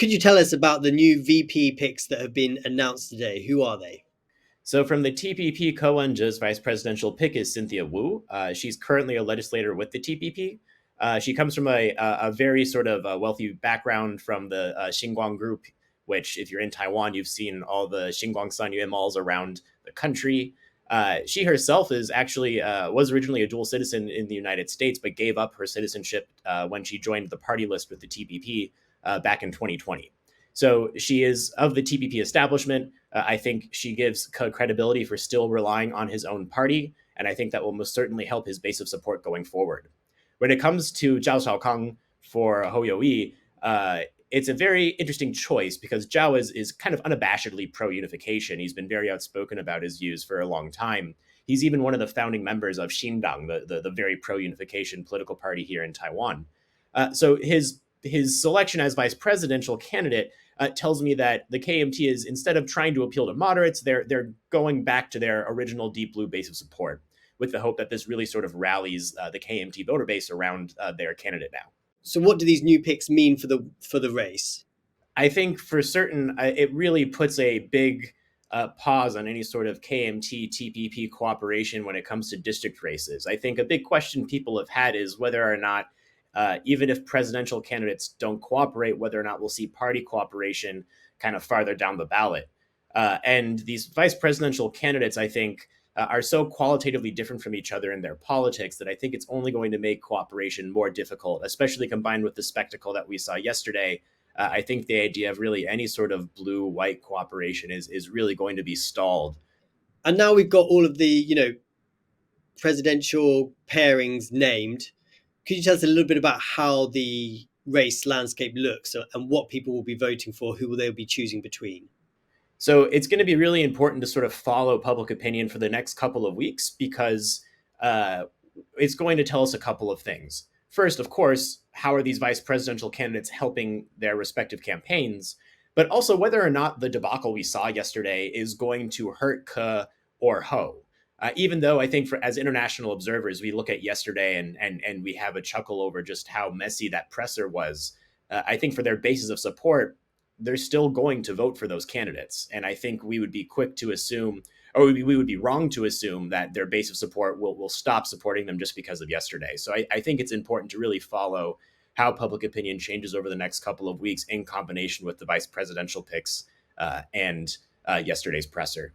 could you tell us about the new VP picks that have been announced today? Who are they? So from the TPP, Ko Wen-je's vice presidential pick is Cynthia Wu. She's currently a legislator with the TPP. She comes from a very sort of wealthy background from the Xinguang group, which if you're in Taiwan, you've seen all the Xinguang Sanyue malls around the country. She herself is actually was originally a dual citizen in the United States, but gave up her citizenship when she joined the party list with the TPP back in 2020. So she is of the TPP establishment. I think she gives credibility for still relying on his own party, and I think that will most certainly help his base of support going forward. When it comes to Zhao Xiaokang for Hou Youyi, it's a very interesting choice because Zhao is kind of unabashedly pro-unification. He's been very outspoken about his views for a long time. He's even one of the founding members of Xindang, the very pro-unification political party here in Taiwan. So his selection as vice presidential candidate tells me that the KMT is, instead of trying to appeal to moderates, they're going back to their original deep blue base of support, with the hope that this really sort of rallies the KMT voter base around their candidate now. So what do these new picks mean for the race? I think for certain, it really puts a big pause on any sort of KMT TPP cooperation when it comes to district races. I think a big question people have had is whether or not, even if presidential candidates don't cooperate, whether or not we'll see party cooperation kind of farther down the ballot. And these vice presidential candidates, I think, are so qualitatively different from each other in their politics that I think it's only going to make cooperation more difficult, especially combined with the spectacle that we saw yesterday. I think the idea of really any sort of blue-white cooperation is really going to be stalled. And now we've got all of the, presidential pairings named. Could you tell us a little bit about how the race landscape looks and what people will be voting for, who they'll be choosing between? So it's going to be really important to sort of follow public opinion for the next couple of weeks because it's going to tell us a couple of things. First, of course, how are these vice presidential candidates helping their respective campaigns, but also whether or not the debacle we saw yesterday is going to hurt Ke or Ho. Even though I think as international observers, we look at yesterday and we have a chuckle over just how messy that presser was. I think for their bases of support, they're still going to vote for those candidates. And I think we would be quick to assume, or we would be wrong to assume that their base of support will stop supporting them just because of yesterday. So I think it's important to really follow how public opinion changes over the next couple of weeks in combination with the vice presidential picks and yesterday's presser.